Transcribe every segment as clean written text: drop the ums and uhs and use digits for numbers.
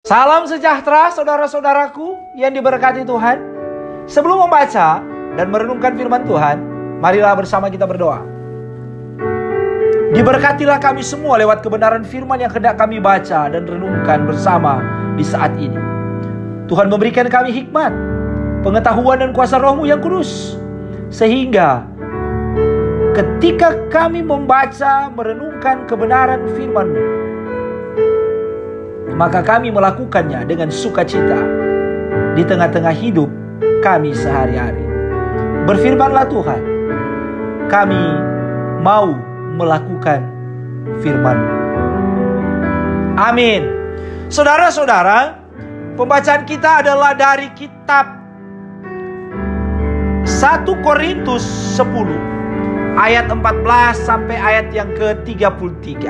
Salam sejahtera saudara-saudaraku yang diberkati Tuhan. Sebelum membaca dan merenungkan firman Tuhan, marilah bersama kita berdoa. Diberkatilah kami semua lewat kebenaran firman yang hendak kami baca dan renungkan bersama di saat ini. Tuhan memberikan kami hikmat, pengetahuan dan kuasa Roh-Mu yang kudus, sehingga ketika kami membaca, merenungkan kebenaran firman-Mu, maka kami melakukannya dengan sukacita di tengah-tengah hidup kami sehari-hari. Berfirmanlah Tuhan, kami mau melakukan firman-Mu. Amin. Saudara-saudara, pembacaan kita adalah dari kitab 1 Korintus 10 ayat 14 sampai ayat yang ke-33.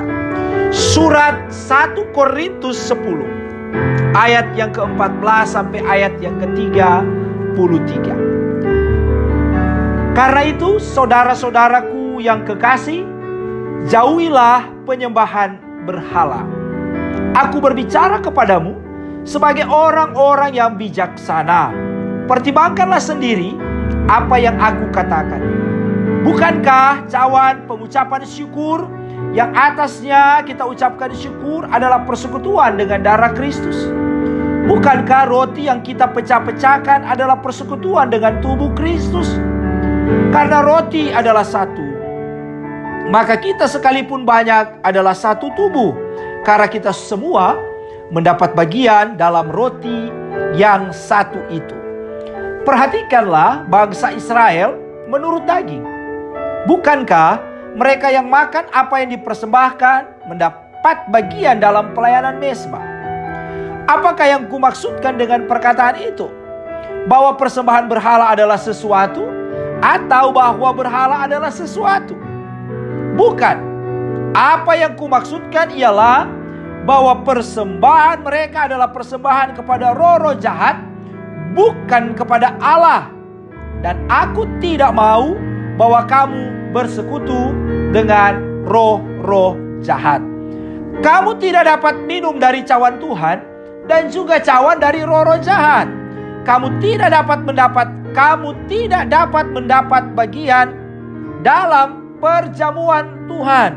Surat 1 Korintus 10 ayat yang ke-14 sampai ayat yang ke-33. Karena itu, saudara-saudaraku yang kekasih, jauhilah penyembahan berhala. Aku berbicara kepadamu sebagai orang-orang yang bijaksana. Pertimbangkanlah sendiri apa yang aku katakan. Bukankah cawan pengucapan syukur yang atasnya kita ucapkan syukur adalah persekutuan dengan darah Kristus? Bukankah roti yang kita pecah-pecahkan adalah persekutuan dengan tubuh Kristus? Karena roti adalah satu, maka kita sekalipun banyak adalah satu tubuh, karena kita semua mendapat bagian dalam roti yang satu itu. Perhatikanlah bangsa Israel menurut daging. Bukankah mereka yang makan apa yang dipersembahkan mendapat bagian dalam pelayanan mezbah? Apakah yang kumaksudkan dengan perkataan itu? Bahwa persembahan berhala adalah sesuatu, atau bahwa berhala adalah sesuatu? Bukan. Apa yang kumaksudkan ialah bahwa persembahan mereka adalah persembahan kepada roh-roh jahat, bukan kepada Allah. Dan aku tidak mau bahwa kamu bersekutu dengan roh-roh jahat. Kamu tidak dapat minum dari cawan Tuhan dan juga cawan dari roh-roh jahat. Kamu tidak dapat mendapat bagian dalam perjamuan Tuhan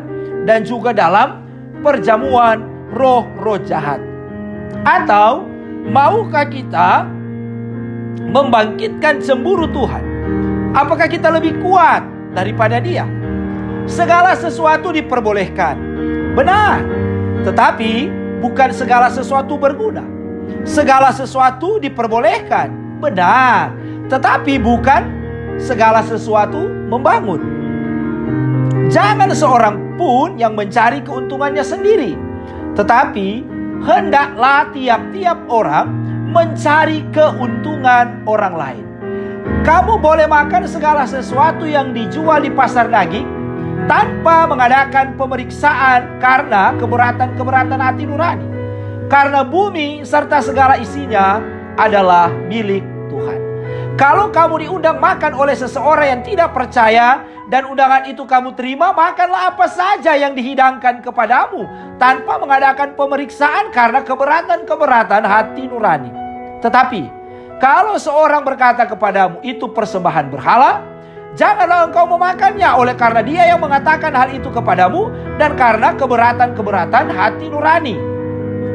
dan juga dalam perjamuan roh-roh jahat. Atau maukah kita membangkitkan cemburu Tuhan? Apakah kita lebih kuat daripada Dia? Segala sesuatu diperbolehkan, benar, tetapi bukan segala sesuatu berguna. Segala sesuatu diperbolehkan, benar, tetapi bukan segala sesuatu membangun. Jangan seorang pun yang mencari keuntungannya sendiri, tetapi hendaklah tiap-tiap orang mencari keuntungan orang lain. Kamu boleh makan segala sesuatu yang dijual di pasar daging tanpa mengadakan pemeriksaan karena keberatan-keberatan hati nurani. Karena bumi serta segala isinya adalah milik Tuhan. Kalau kamu diundang makan oleh seseorang yang tidak percaya dan undangan itu kamu terima, makanlah apa saja yang dihidangkan kepadamu tanpa mengadakan pemeriksaan karena keberatan-keberatan hati nurani. Tetapi kalau seorang berkata kepadamu itu persembahan berhala, janganlah engkau memakannya oleh karena dia yang mengatakan hal itu kepadamu dan karena keberatan-keberatan hati nurani.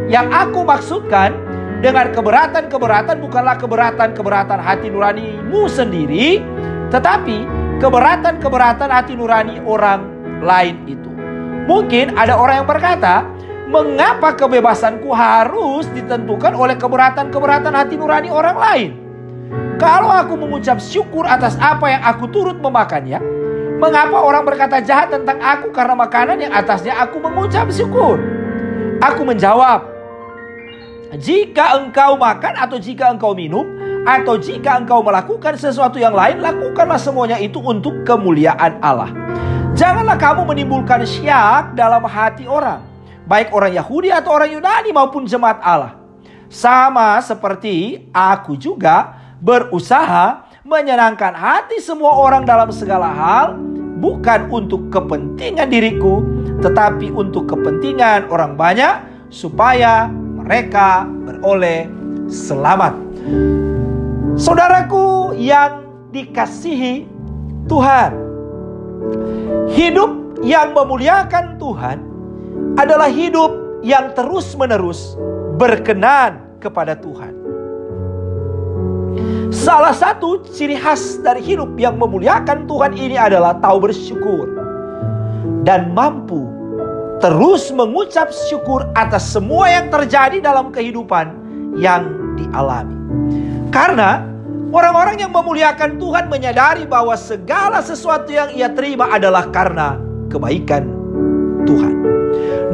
Yang aku maksudkan dengan keberatan-keberatan bukanlah keberatan-keberatan hati nuranimu sendiri, tetapi keberatan-keberatan hati nurani orang lain itu. Mungkin ada orang yang berkata, mengapa kebebasanku harus ditentukan oleh keberatan-keberatan hati nurani orang lain? Kalau aku mengucap syukur atas apa yang aku turut memakannya, mengapa orang berkata jahat tentang aku karena makanan yang atasnya aku mengucap syukur? Aku menjawab, jika engkau makan atau jika engkau minum atau jika engkau melakukan sesuatu yang lain, lakukanlah semuanya itu untuk kemuliaan Allah. Janganlah kamu menimbulkan syak dalam hati orang, baik orang Yahudi atau orang Yunani maupun jemaat Allah. Sama seperti aku juga berusaha menyenangkan hati semua orang dalam segala hal, bukan untuk kepentingan diriku, tetapi untuk kepentingan orang banyak, supaya mereka beroleh selamat. Saudaraku yang dikasihi Tuhan, hidup yang memuliakan Tuhan adalah hidup yang terus-menerus berkenan kepada Tuhan. Salah satu ciri khas dari hidup yang memuliakan Tuhan ini adalah tahu bersyukur dan mampu terus mengucap syukur atas semua yang terjadi dalam kehidupan yang dialami. Karena orang-orang yang memuliakan Tuhan menyadari bahwa segala sesuatu yang ia terima adalah karena kebaikan Tuhan.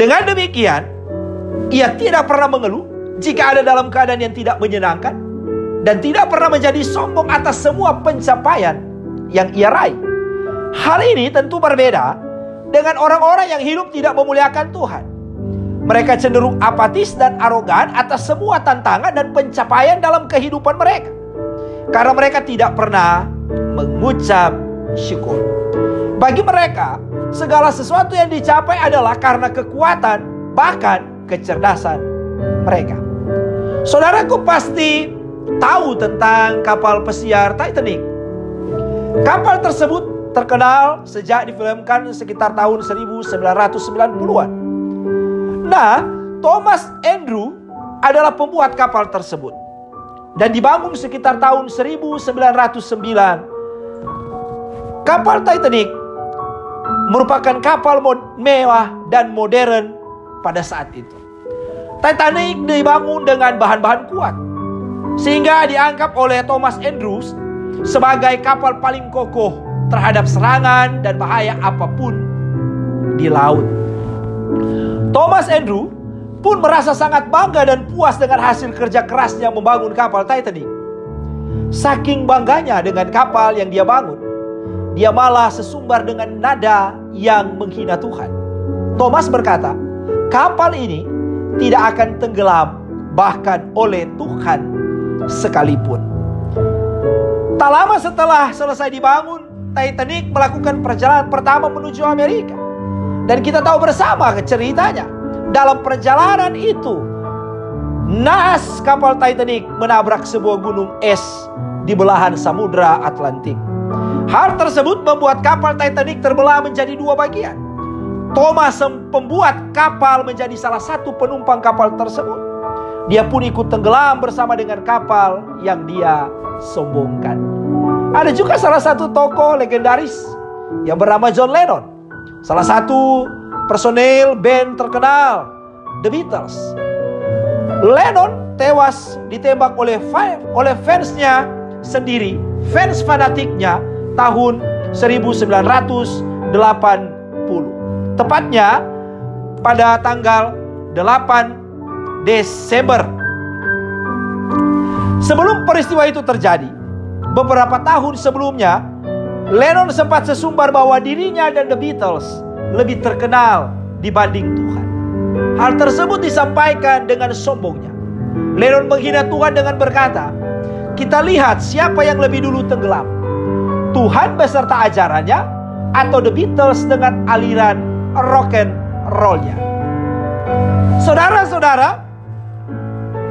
Dengan demikian, ia tidak pernah mengeluh jika ada dalam keadaan yang tidak menyenangkan, dan tidak pernah menjadi sombong atas semua pencapaian yang ia raih. Hal ini tentu berbeda dengan orang-orang yang hidup tidak memuliakan Tuhan. Mereka cenderung apatis dan arogan atas semua tantangan dan pencapaian dalam kehidupan mereka, karena mereka tidak pernah mengucap syukur. Bagi mereka, segala sesuatu yang dicapai adalah karena kekuatan, bahkan kecerdasan mereka. Saudaraku pasti tahu tentang kapal pesiar Titanic. Kapal tersebut terkenal sejak difilmkan sekitar tahun 1990-an. Nah, Thomas Andrew adalah pembuat kapal tersebut, dan dibangun sekitar tahun 1909. Kapal Titanic merupakan kapal mewah dan modern pada saat itu. Titanic dibangun dengan bahan-bahan kuat, sehingga dianggap oleh Thomas Andrews sebagai kapal paling kokoh terhadap serangan dan bahaya apapun di laut. Thomas Andrews pun merasa sangat bangga dan puas dengan hasil kerja kerasnya membangun kapal Titanic. Saking bangganya dengan kapal yang dia bangun, dia malah sesumbar dengan nada yang menghina Tuhan. Thomas berkata, kapal ini tidak akan tenggelam bahkan oleh Tuhan sekalipun. Tak lama setelah selesai dibangun, Titanic melakukan perjalanan pertama menuju Amerika. Dan kita tahu bersama ceritanya. Dalam perjalanan itu, naas kapal Titanic menabrak sebuah gunung es di belahan Samudra Atlantik. Hal tersebut membuat kapal Titanic terbelah menjadi dua bagian. Thomas, pembuat kapal, menjadi salah satu penumpang kapal tersebut. Dia pun ikut tenggelam bersama dengan kapal yang dia sombongkan. Ada juga salah satu tokoh legendaris yang bernama John Lennon, salah satu personel band terkenal The Beatles. Lennon tewas ditembak oleh fansnya sendiri, fans fanatiknya, tahun 1980. Tepatnya pada tanggal 8 Desember. Sebelum peristiwa itu terjadi, beberapa tahun sebelumnya, Lennon sempat sesumbar bahwa dirinya dan The Beatles lebih terkenal dibanding Tuhan. Hal tersebut disampaikan dengan sombongnya. Lennon menghina Tuhan dengan berkata, "Kita lihat siapa yang lebih dulu tenggelam, Tuhan beserta ajarannya atau The Beatles dengan aliran rock and roll-nya." Saudara-saudara,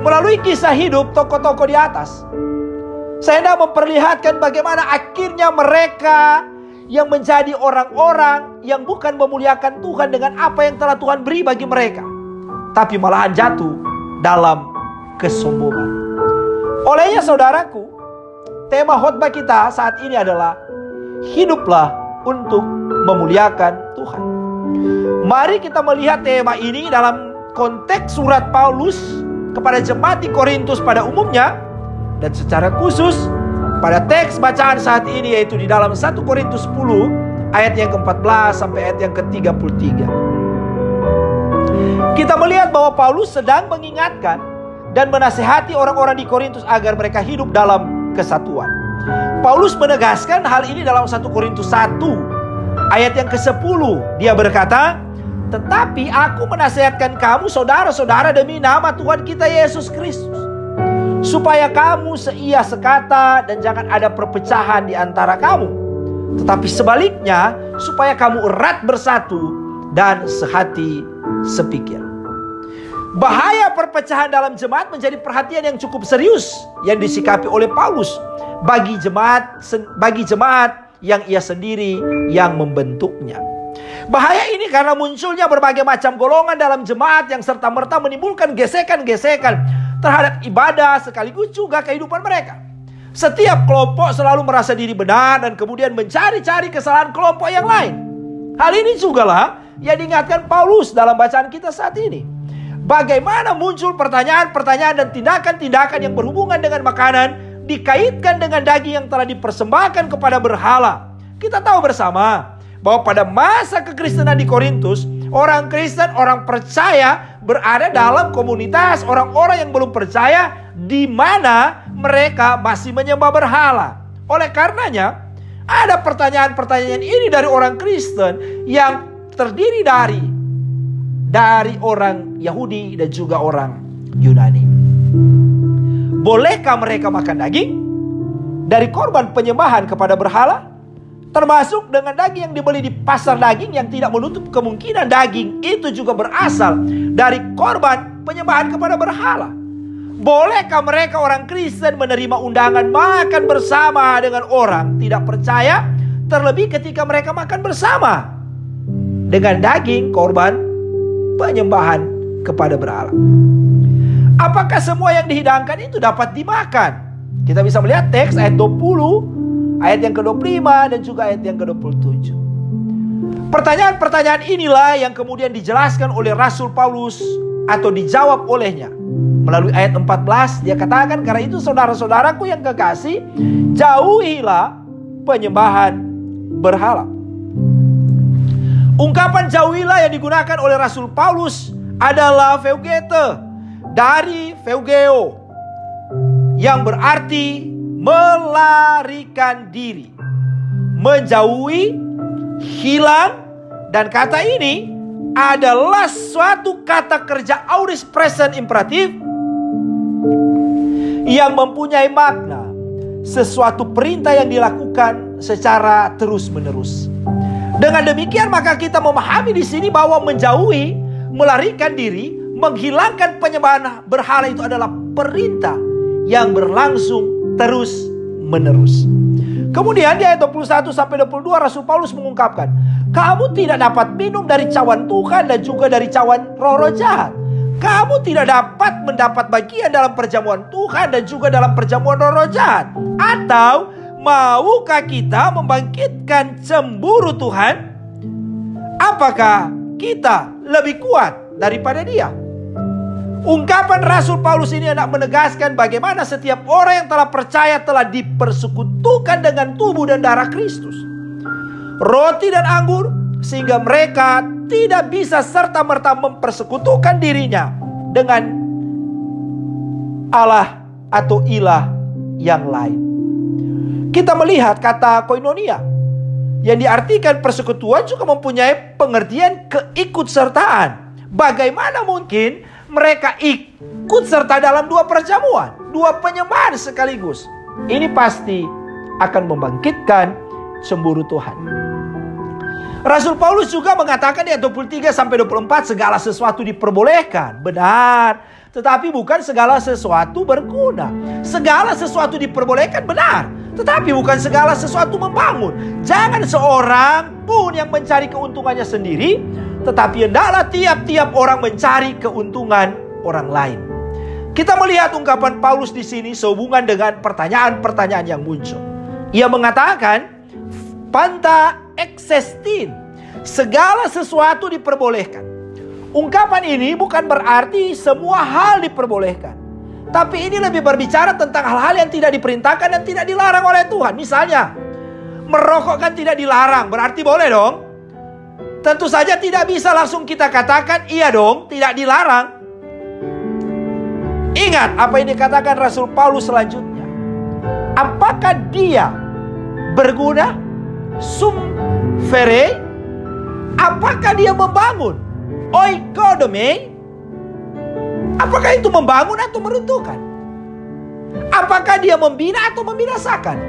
melalui kisah hidup tokoh-tokoh di atas, saya hendak memperlihatkan bagaimana akhirnya mereka yang menjadi orang-orang yang bukan memuliakan Tuhan dengan apa yang telah Tuhan beri bagi mereka, tapi malahan jatuh dalam kesombongan. Olehnya saudaraku, tema khotbah kita saat ini adalah hiduplah untuk memuliakan Tuhan. Mari kita melihat tema ini dalam konteks surat Paulus kepada jemaat di Korintus pada umumnya, dan secara khusus pada teks bacaan saat ini, yaitu di dalam 1 Korintus 10 ayat yang ke-14 sampai ayat yang ke-33. Kita melihat bahwa Paulus sedang mengingatkan dan menasihati orang-orang di Korintus agar mereka hidup dalam kesatuan. Paulus menegaskan hal ini dalam 1 Korintus 1 ayat yang ke-10. Dia berkata, "Tetapi aku menasihatkan kamu saudara-saudara demi nama Tuhan kita Yesus Kristus, supaya kamu seia sekata dan jangan ada perpecahan di antara kamu. Tetapi sebaliknya, supaya kamu erat bersatu dan sehati sepikir." Bahaya perpecahan dalam jemaat menjadi perhatian yang cukup serius yang disikapi oleh Paulus bagi jemaat yang ia sendiri yang membentuknya. Bahaya ini karena munculnya berbagai macam golongan dalam jemaat yang serta-merta menimbulkan gesekan-gesekan terhadap ibadah sekaligus juga kehidupan mereka. Setiap kelompok selalu merasa diri benar dan kemudian mencari-cari kesalahan kelompok yang lain. Hal ini jugalah yang diingatkan Paulus dalam bacaan kita saat ini. Bagaimana muncul pertanyaan-pertanyaan dan tindakan-tindakan yang berhubungan dengan makanan dikaitkan dengan daging yang telah dipersembahkan kepada berhala. Kita tahu bersama bahwa pada masa kekristenan di Korintus, orang Kristen, orang percaya berada dalam komunitas orang-orang yang belum percaya di mana mereka masih menyembah berhala. Oleh karenanya, ada pertanyaan-pertanyaan ini dari orang Kristen yang terdiri dari orang Yahudi dan juga orang Yunani. Bolehkah mereka makan daging dari korban penyembahan kepada berhala? Termasuk dengan daging yang dibeli di pasar daging yang tidak menutup kemungkinan daging itu juga berasal dari korban penyembahan kepada berhala. Bolehkah mereka orang Kristen menerima undangan makan bersama dengan orang tidak percaya, terlebih ketika mereka makan bersama dengan daging korban penyembahan kepada berhala? Apakah semua yang dihidangkan itu dapat dimakan? Kita bisa melihat teks ayat 20, ayat yang ke-25 dan juga ayat yang ke-27. Pertanyaan-pertanyaan inilah yang kemudian dijelaskan oleh Rasul Paulus atau dijawab olehnya. Melalui ayat 14 dia katakan, karena itu saudara-saudaraku yang kekasih, jauhilah penyembahan berhala. Ungkapan jauhilah yang digunakan oleh Rasul Paulus adalah veugete dari veugeo, yang berarti melarikan diri, menjauhi, hilang. Dan kata ini adalah suatu kata kerja aorist present imperatif yang mempunyai makna sesuatu perintah yang dilakukan secara terus-menerus. Dengan demikian maka kita memahami di sini bahwa menjauhi, melarikan diri, menghilangkan penyembahan berhala itu adalah perintah yang berlangsung terus-menerus. Kemudian di ayat 21 sampai 22 Rasul Paulus mengungkapkan, kamu tidak dapat minum dari cawan Tuhan dan juga dari cawan roh-roh jahat. Kamu tidak dapat mendapat bagian dalam perjamuan Tuhan dan juga dalam perjamuan roh-roh jahat. Atau maukah kita membangkitkan cemburu Tuhan? Apakah kita lebih kuat daripada dia? Ungkapan Rasul Paulus ini hendak menegaskan bagaimana setiap orang yang telah percaya telah dipersekutukan dengan tubuh dan darah Kristus, roti dan anggur, sehingga mereka tidak bisa serta-merta mempersekutukan dirinya dengan Allah atau ilah yang lain. Kita melihat kata koinonia yang diartikan persekutuan juga mempunyai pengertian keikutsertaan. Bagaimana mungkin mereka ikut serta dalam dua perjamuan, dua penyembahan sekaligus? Ini pasti akan membangkitkan cemburu Tuhan. Rasul Paulus juga mengatakan di ayat 23 sampai 24, segala sesuatu diperbolehkan. Benar, tetapi bukan segala sesuatu berguna. Segala sesuatu diperbolehkan, benar, tetapi bukan segala sesuatu membangun. Jangan seorang pun yang mencari keuntungannya sendiri, tetapi hendaklah tiap-tiap orang mencari keuntungan orang lain. Kita melihat ungkapan Paulus di sini sehubungan dengan pertanyaan-pertanyaan yang muncul. Ia mengatakan, panta existin, segala sesuatu diperbolehkan. Ungkapan ini bukan berarti semua hal diperbolehkan, tapi ini lebih berbicara tentang hal-hal yang tidak diperintahkan dan tidak dilarang oleh Tuhan. Misalnya, merokok kan tidak dilarang, berarti boleh dong? Tentu saja tidak bisa langsung kita katakan iya dong, tidak dilarang. Ingat apa yang dikatakan Rasul Paulus selanjutnya. Apakah dia berguna? Sum fere? Apakah dia membangun? Oikodome? Apakah itu membangun atau meruntuhkan? Apakah dia membina atau membinasakan?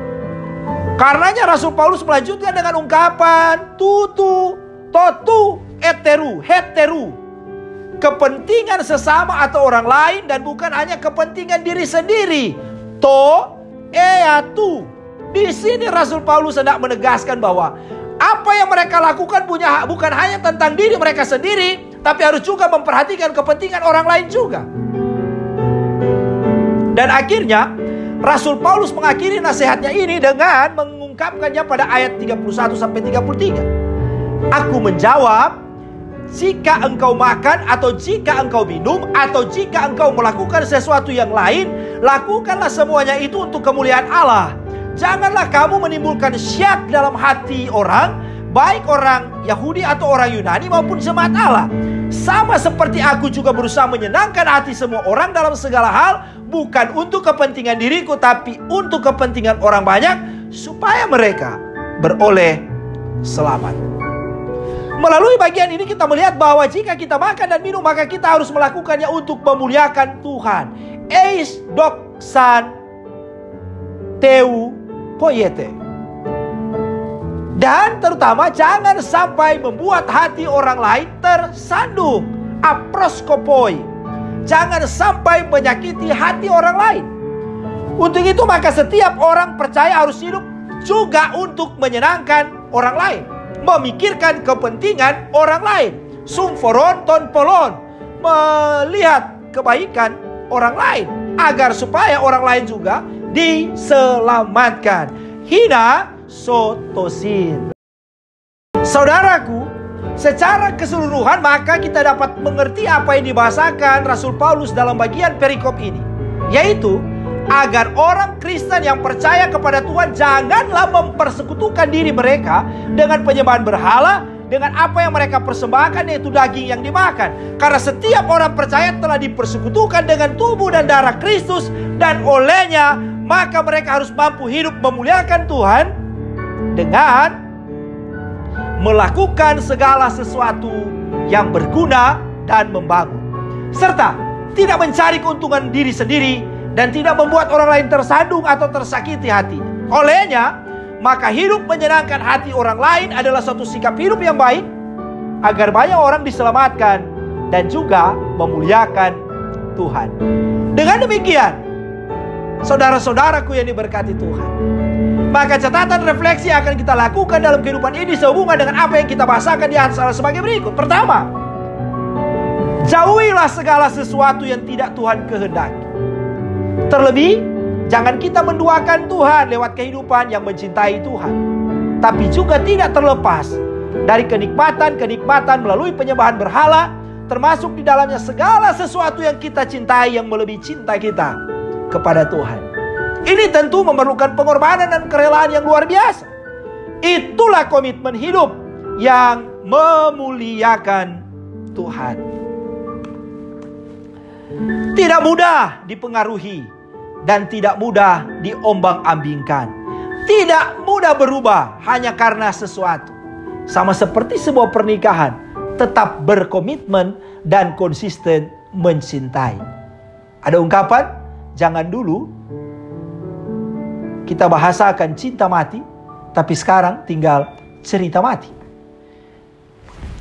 Karenanya Rasul Paulus melanjutkan dengan ungkapan tutu, totu, eteru, heteru. kepentingan sesama atau orang lain dan bukan hanya kepentingan diri sendiri. To eatu. Di sini Rasul Paulus hendak menegaskan bahwa apa yang mereka lakukan bukan hanya tentang diri mereka sendiri, tapi harus juga memperhatikan kepentingan orang lain juga. Dan akhirnya Rasul Paulus mengakhiri nasihatnya ini dengan mengungkapkannya pada ayat 31 sampai 33. Aku menjawab, jika engkau makan atau jika engkau minum atau jika engkau melakukan sesuatu yang lain, lakukanlah semuanya itu untuk kemuliaan Allah. Janganlah kamu menimbulkan syak dalam hati orang, baik orang Yahudi atau orang Yunani maupun jemaat Allah. Sama seperti aku juga berusaha menyenangkan hati semua orang dalam segala hal, bukan untuk kepentingan diriku, tapi untuk kepentingan orang banyak, supaya mereka beroleh selamat. Melalui bagian ini kita melihat bahwa jika kita makan dan minum, maka kita harus melakukannya untuk memuliakan Tuhan. Eis doxan teu poiete. Dan terutama jangan sampai membuat hati orang lain tersandung. Aproskopoi. Jangan sampai menyakiti hati orang lain. Untuk itu maka setiap orang percaya harus hidup juga untuk menyenangkan orang lain, memikirkan kepentingan orang lain. Sumforon ton polon. Melihat kebaikan orang lain, agar supaya orang lain juga diselamatkan. Hina sotosin. Saudaraku, secara keseluruhan maka kita dapat mengerti apa yang dibahasakan Rasul Paulus dalam bagian perikop ini, yaitu agar orang Kristen yang percaya kepada Tuhan janganlah mempersekutukan diri mereka dengan penyembahan berhala, dengan apa yang mereka persembahkan, yaitu daging yang dimakan. Karena setiap orang percaya telah dipersekutukan dengan tubuh dan darah Kristus, dan olehnya maka mereka harus mampu hidup memuliakan Tuhan dengan melakukan segala sesuatu yang berguna dan membangun, serta tidak mencari keuntungan diri sendiri dan tidak membuat orang lain tersandung atau tersakiti hatinya. Olehnya maka hidup menyenangkan hati orang lain adalah suatu sikap hidup yang baik, agar banyak orang diselamatkan dan juga memuliakan Tuhan. Dengan demikian, saudara-saudaraku yang diberkati Tuhan, maka catatan refleksi akan kita lakukan dalam kehidupan ini sehubungan dengan apa yang kita bahasakan di atas sebagai berikut. Pertama, jauhilah segala sesuatu yang tidak Tuhan kehendaki. Terlebih, jangan kita menduakan Tuhan lewat kehidupan yang mencintai Tuhan, tapi juga tidak terlepas dari kenikmatan-kenikmatan melalui penyembahan berhala, termasuk di dalamnya segala sesuatu yang kita cintai yang melebihi cinta kita kepada Tuhan. Ini tentu memerlukan pengorbanan dan kerelaan yang luar biasa. Itulah komitmen hidup yang memuliakan Tuhan. Tidak mudah dipengaruhi dan tidak mudah diombang-ambingkan. Tidak mudah berubah hanya karena sesuatu. Sama seperti sebuah pernikahan, tetap berkomitmen dan konsisten mencintai. Ada ungkapan, jangan dulu kita bahasakan cinta mati, tapi sekarang tinggal cerita mati.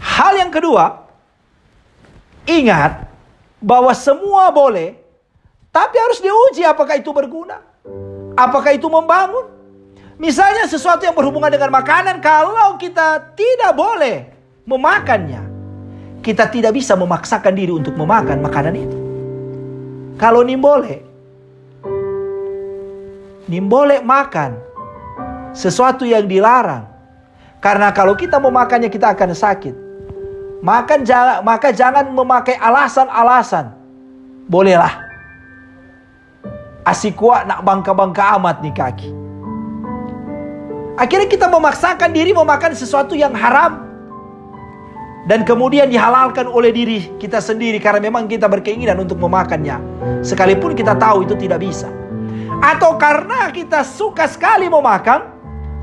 Hal yang kedua, ingat bahwa semua boleh, tapi harus diuji apakah itu berguna, apakah itu membangun. Misalnya sesuatu yang berhubungan dengan makanan, kalau kita tidak boleh memakannya, kita tidak bisa memaksakan diri untuk memakan makanan itu. Kalau Nimboleh makan sesuatu yang dilarang, karena kalau kita memakannya kita akan sakit. Maka jangan memakai alasan-alasan. Bolehlah, asikwa nak bangka-bangka amat nih kaki. Akhirnya kita memaksakan diri memakan sesuatu yang haram, dan kemudian dihalalkan oleh diri kita sendiri karena memang kita berkeinginan untuk memakannya, sekalipun kita tahu itu tidak bisa. Atau karena kita suka sekali mau makan,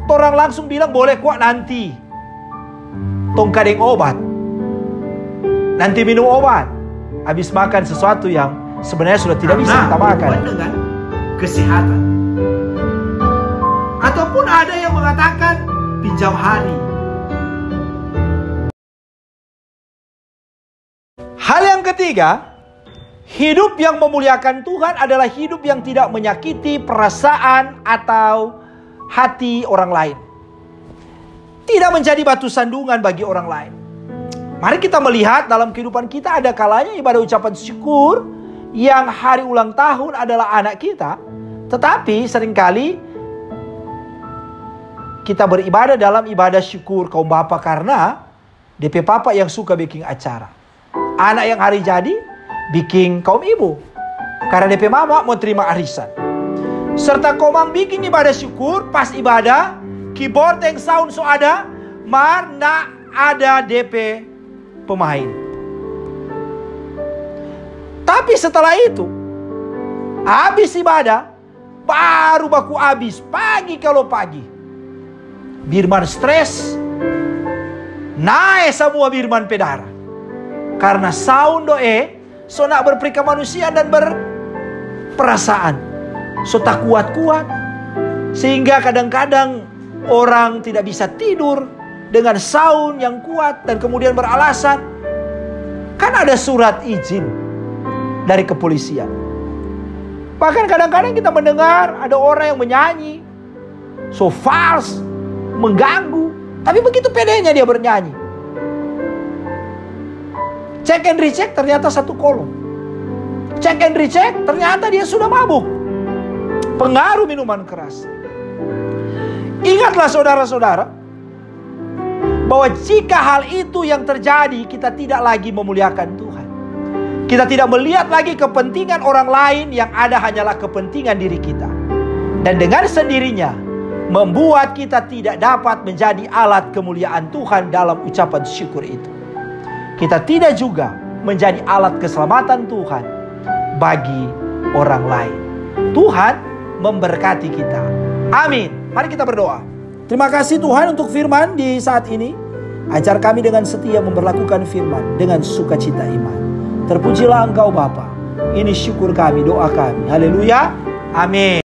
orang langsung bilang boleh kuat nanti tongkadeng obat, nanti minum obat, habis makan sesuatu yang sebenarnya sudah tidak bisa kita makan dengan kesehatan. Ataupun ada yang mengatakan pinjam hari. Hal yang Yang ketiga, hidup yang memuliakan Tuhan adalah hidup yang tidak menyakiti perasaan atau hati orang lain. Tidak menjadi batu sandungan bagi orang lain. Mari kita melihat dalam kehidupan kita ada kalanya ibadah ucapan syukur yang hari ulang tahun adalah anak kita. Tetapi seringkali kita beribadah dalam ibadah syukur kaum bapa karena DP papa yang suka bikin acara. Anak yang hari jadi bikin kaum ibu karena DP mama mau terima arisan. Serta komang bikin ibadah syukur pas ibadah, keyboard yang sound so ada, mana ada DP pemain. Tapi setelah itu, habis ibadah, baru baku habis pagi kalau pagi. Birman stres, naik semua Birman pedara. Karena sound doe, so nak berperika manusia dan berperasaan. So tak kuat-kuat. Sehingga kadang-kadang orang tidak bisa tidur dengan sound yang kuat dan kemudian beralasan. Kan ada surat izin dari kepolisian. Bahkan kadang-kadang kita mendengar ada orang yang menyanyi. So false, mengganggu. Tapi begitu pedenya dia bernyanyi. Check and recheck ternyata satu kolom. Check and recheck ternyata dia sudah mabuk. Pengaruh minuman keras. Ingatlah saudara-saudara, bahwa jika hal itu yang terjadi, kita tidak lagi memuliakan Tuhan. Kita tidak melihat lagi kepentingan orang lain, yang ada hanyalah kepentingan diri kita. Dan dengan sendirinya, membuat kita tidak dapat menjadi alat kemuliaan Tuhan dalam ucapan syukur itu. Kita tidak juga menjadi alat keselamatan Tuhan bagi orang lain. Tuhan memberkati kita. Amin. Mari kita berdoa. Terima kasih Tuhan untuk firman di saat ini. Ajar kami dengan setia memperlakukan firman dengan sukacita iman. Terpujilah Engkau Bapa. Ini syukur kami, doa kami. Haleluya. Amin.